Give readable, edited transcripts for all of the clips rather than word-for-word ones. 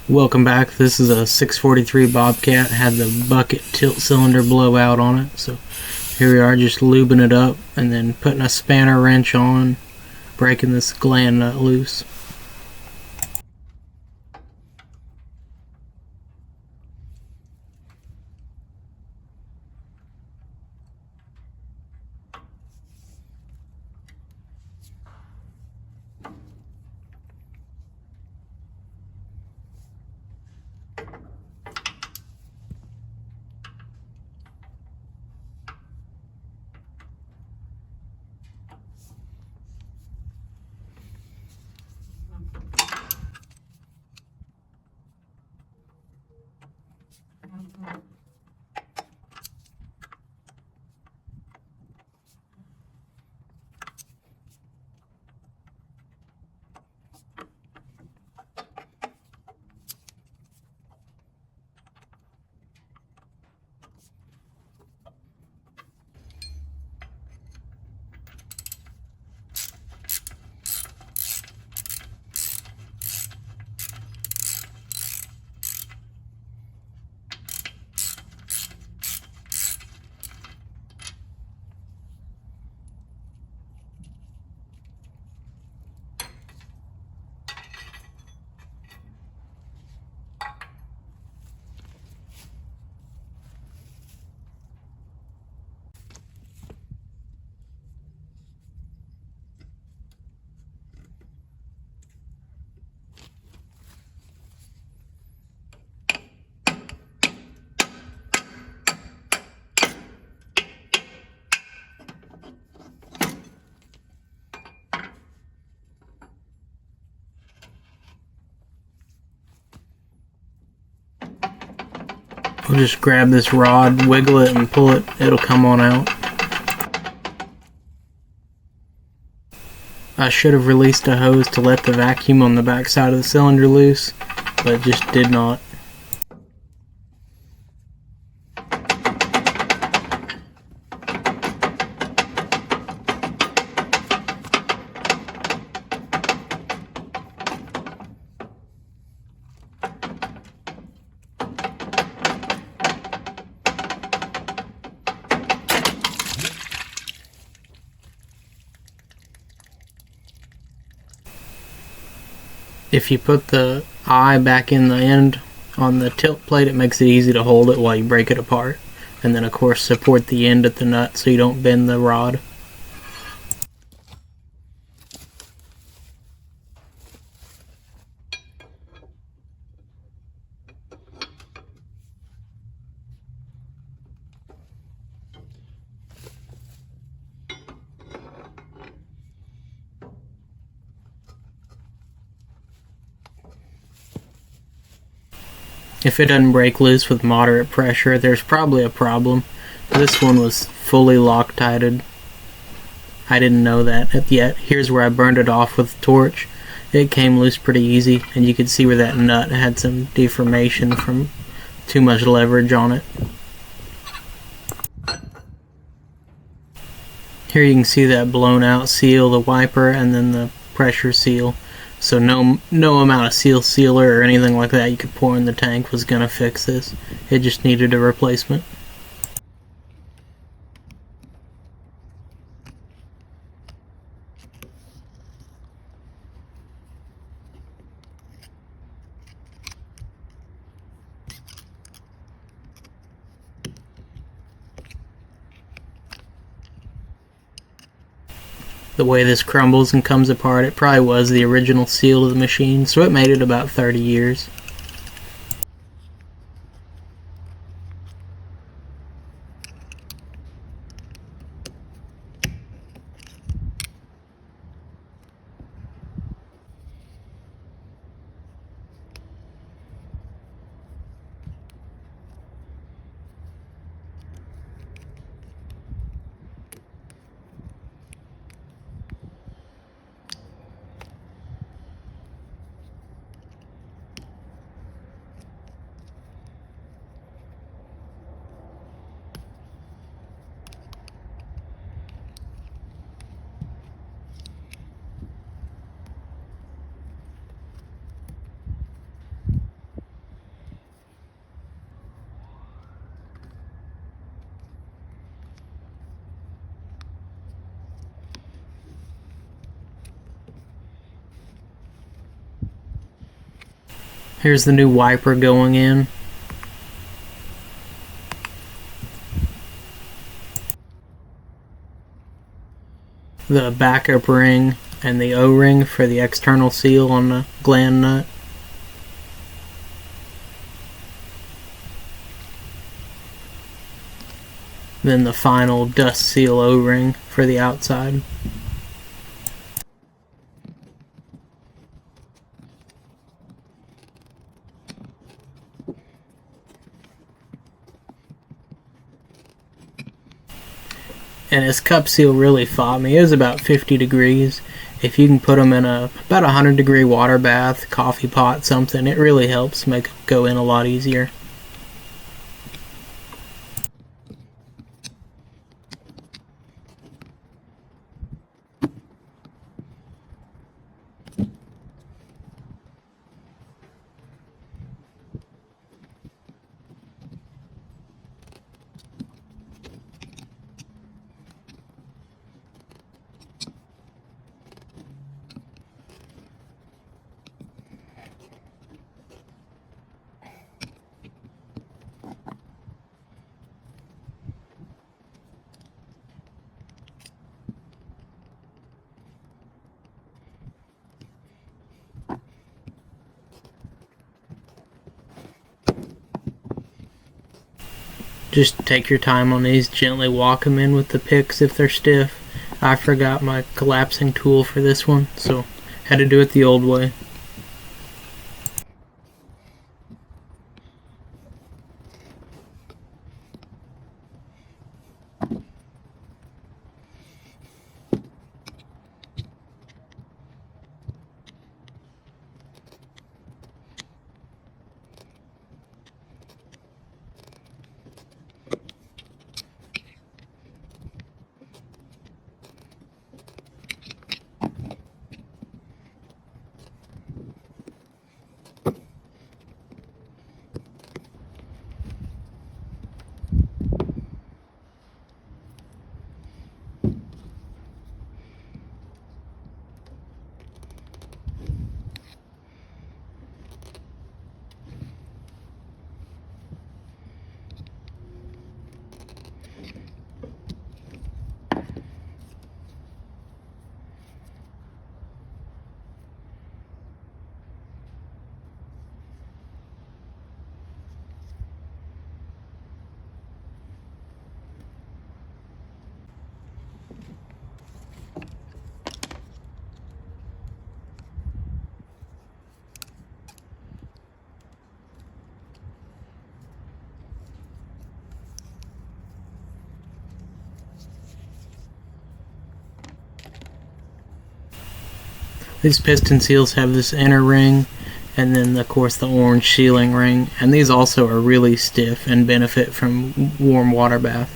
Welcome back. This is a 643 Bobcat. Had the bucket tilt cylinder blowout on it. So here we are, just lubing it up and then putting a spanner wrench on, breaking this gland nut loose. We'll just grab this rod, wiggle it, and pull it. It'll come on out. I should have released a hose to let the vacuum on the back side of the cylinder loose, but just did not. If you put the eye back in the end on the tilt plate, it makes it easy to hold it while you break it apart. And then of course support the end at the nut so you don't bend the rod. If it doesn't break loose with moderate pressure, there's probably a problem. This one was fully Loctited. I didn't know that yet. Here's where I burned it off with a torch. It came loose pretty easy, and you could see where that nut had some deformation from too much leverage on it. Here you can see that blown out seal, the wiper, and then the pressure seal. So no amount of sealer or anything like that you could pour in the tank was going to fix this. It just needed a replacement. The way this crumbles and comes apart, it probably was the original seal of the machine, so it made it about 30 years. Here's the new wiper going in. The backup ring and the O-ring for the external seal on the gland nut. Then the final dust seal O-ring for the outside. And his cup seal really fought me. It was about 50 degrees. If you can put them in about 100-degree water bath, coffee pot, something, it really helps make it go in a lot easier. Just take your time on these, gently walk them in with the picks if they're stiff. I forgot my collapsing tool for this one, so had to do it the old way. These piston seals have this inner ring, and then of course the orange sealing ring, and these also are really stiff and benefit from warm water bath.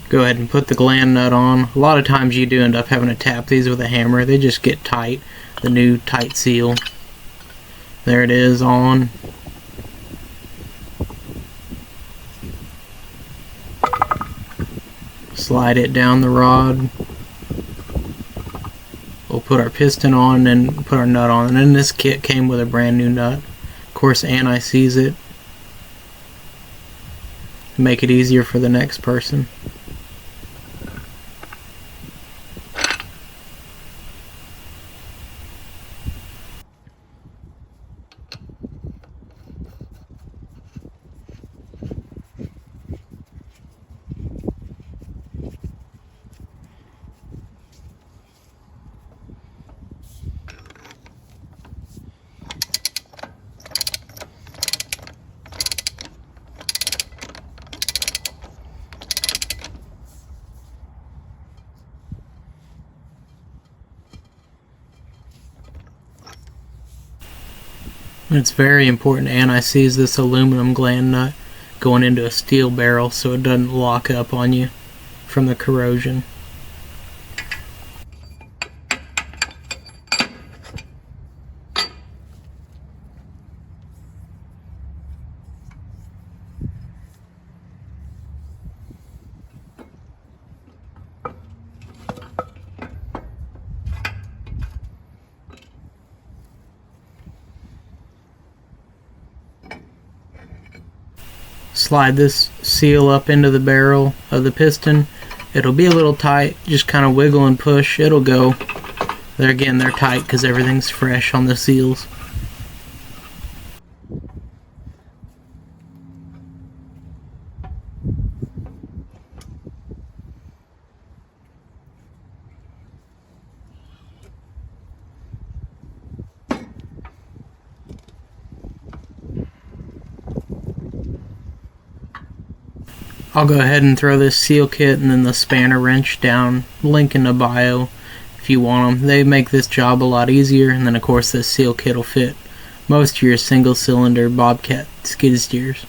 Go ahead and put the gland nut on. A lot of times you do end up having to tap these with a hammer. They just get tight. The new tight seal. There it is on. Slide it down the rod. We'll put our piston on and put our nut on. And then this kit came with a brand new nut. Of course, anti-seize it. Make it easier for the next person. It's very important to anti-seize this aluminum gland nut going into a steel barrel so it doesn't lock up on you from the corrosion. Slide this seal up into the barrel of the piston. It'll be a little tight, just kind of wiggle and push, it'll go. There again, they're tight because everything's fresh on the seals. I'll go ahead and throw this seal kit and then the spanner wrench down, link in the bio if you want them. They make this job a lot easier, and then of course this seal kit will fit most of your single cylinder Bobcat skid steers.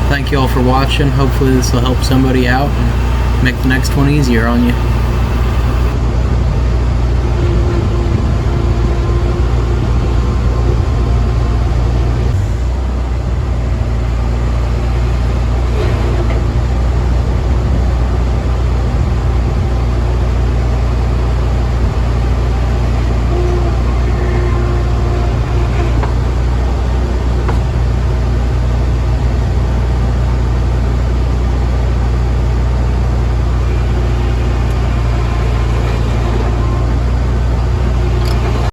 Thank you all for watching. Hopefully this will help somebody out and make the next one easier on you.